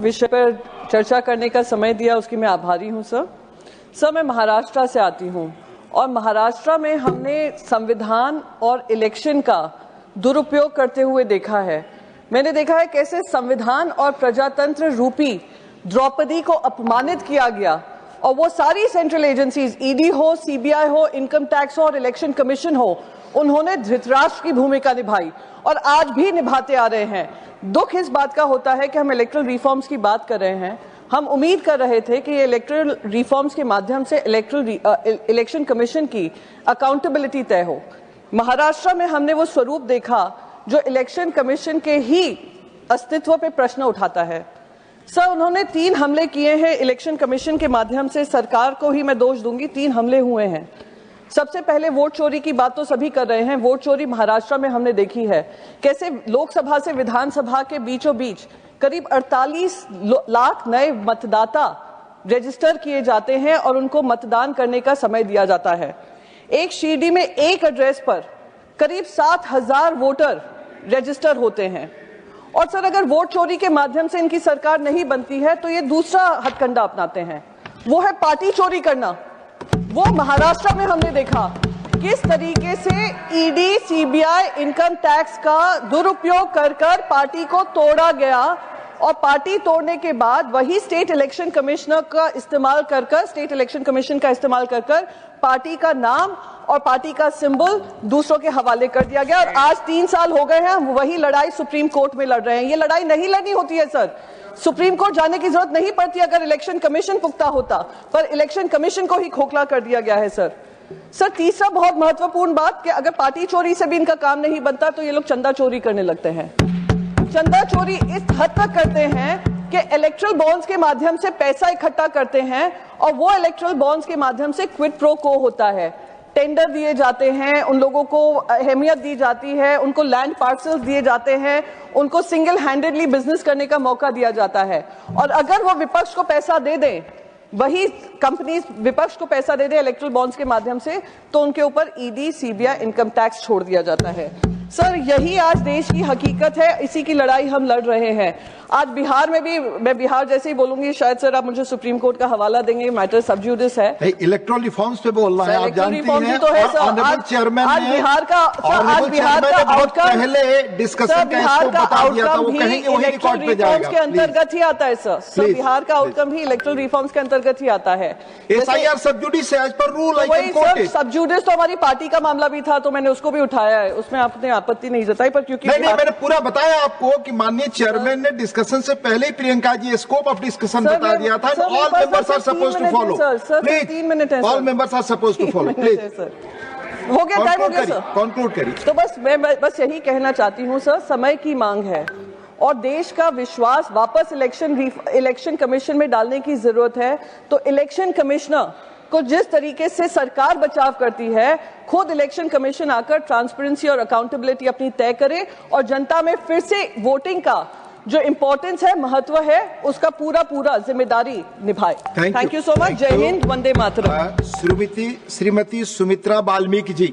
विषय पर चर्चा करने का समय दिया उसकी मैं आभारी हूं सर। सर, मैं महाराष्ट्र से आती हूं और महाराष्ट्र में हमने संविधान और इलेक्शन का दुरुपयोग करते हुए देखा है। मैंने देखा है कैसे संविधान और प्रजातंत्र रूपी द्रौपदी को अपमानित किया गया और वो सारी सेंट्रल एजेंसीज ईडी हो, सीबीआई हो, इनकम टैक्स हो और इलेक्शन कमीशन हो, उन्होंने धृतराष्ट्र की भूमिका निभाई और आज भी निभाते आ रहे हैं। दुख इस बात का होता है कि हम इलेक्ट्रल रिफॉर्म्स की बात कर रहे हैं। हम उम्मीद कर रहे थे कि ये इलेक्ट्रल रिफॉर्म्स के माध्यम से इलेक्शन कमीशन की अकाउंटेबिलिटी तय हो। महाराष्ट्र में हमने वो स्वरूप देखा जो इलेक्शन कमीशन के ही अस्तित्व पे प्रश्न उठाता है। सर, उन्होंने 3 हमले किए हैं इलेक्शन कमीशन के माध्यम से। सरकार को ही मैं दोष दूंगी, 3 हमले हुए हैं। सबसे पहले वोट चोरी की बात तो सभी कर रहे हैं। वोट चोरी महाराष्ट्र में हमने देखी है, कैसे लोकसभा से विधानसभा के बीचों बीच करीब 48 लाख नए मतदाता रजिस्टर किए जाते हैं और उनको मतदान करने का समय दिया जाता है। एक शिरडी में एक एड्रेस पर करीब 7,000 वोटर रजिस्टर होते हैं। और सर, अगर वोट चोरी के माध्यम से इनकी सरकार नहीं बनती है तो ये दूसरा हथकंडा अपनाते हैं, वो है पार्टी चोरी करना। वो महाराष्ट्र में हमने देखा किस तरीके से ईडी, सीबीआई, इनकम टैक्स का दुरुपयोग कर पार्टी को तोड़ा गया और पार्टी तोड़ने के बाद वही स्टेट इलेक्शन कमिश्नर का इस्तेमाल कर स्टेट इलेक्शन कमीशन का इस्तेमाल कर पार्टी का नाम और पार्टी का सिंबल दूसरों के हवाले कर दिया गया। और आज 3 साल हो गए हैं, हम वही लड़ाई सुप्रीम कोर्ट में लड़ रहे हैं। ये लड़ाई नहीं लड़नी होती है सर, सुप्रीम कोर्ट जाने की जरूरत नहीं पड़ती अगर इलेक्शन कमीशन पुख्ता होता, पर इलेक्शन कमीशन को ही खोखला कर दिया गया है सर। तीसरा बहुत महत्वपूर्ण बात कि अगर पार्टी चोरी से भी इनका काम नहीं बनता तो ये लोग चंदा चोरी करने लगते हैं। चंदा चोरी इस हद तक करते हैं कि इलेक्ट्रल बॉन्ड्स के माध्यम से पैसा इकट्ठा करते हैं और वो इलेक्ट्रल बॉन्ड्स के माध्यम से क्विड प्रो को होता है। टेंडर दिए जाते हैं, उन लोगों को अहमियत दी जाती है, उनको लैंड पार्सल्स दिए जाते हैं, उनको सिंगल हैंडेडली बिजनेस करने का मौका दिया जाता है। और अगर वो विपक्ष को पैसा दे दें, वही कंपनीज विपक्ष को पैसा दे दें इलेक्ट्रल बॉन्ड्स के माध्यम से, तो उनके ऊपर ईडी, सीबीआई, इनकम टैक्स छोड़ दिया जाता है। सर, यही आज देश की हकीकत है, इसी की लड़ाई हम लड़ रहे हैं। आज बिहार में भी, मैं बिहार जैसे ही बोलूंगी, शायद सर आप मुझे सुप्रीम कोर्ट का हवाला देंगे, मैटर सब जुडिस है। इलेक्ट्रल रिफॉर्म्स पे बोल रहा है, आप जानती हैं। तो है सर, आज बिहार का आउटकम पहले डिस्कशन का इसको बता दिया था, वो कहेंगे वही रिकॉर्ड पे जाएगा। के अंतर्गत ही आता है सर, बिहार का आउटकम भी इलेक्ट्रल रिफॉर्म्स के अंतर्गत ही आता है। एसआईआर सब जुडिस है, एज पर रूल। सब जुडिस तो हमारी पार्टी का मामला भी था, तो मैंने उसको भी उठाया है, उसमें आपने आपत्ति नहीं जताई, पर क्योंकि नहीं, मैंने पूरा बताया आपको कि माननीय चेयरमैन ने डिस्कशन से पहले ही Priyanka ji scope of discussion बता दिया था। All members are supposed to follow. Please 3 minute है, all members are supposed to follow. Please हो गया, टाइम हो गया सर, कंक्लूड करिए। तो बस मैं बस यही कहना चाहती हूँ सर, समय की मांग है और देश का विश्वास वापस इलेक्शन कमीशन में डालने की जरूरत है। तो इलेक्शन कमिश्नर को जिस तरीके से सरकार बचाव करती है, खुद इलेक्शन कमीशन आकर ट्रांसपेरेंसी और अकाउंटेबिलिटी अपनी तय करे और जनता में फिर से वोटिंग का जो इंपॉर्टेंस है, महत्व है, उसका पूरा जिम्मेदारी निभाए। Thank you so much. जय हिंद, वंदे मातरम। श्रीमती सुमित्रा वाल्मीकि जी।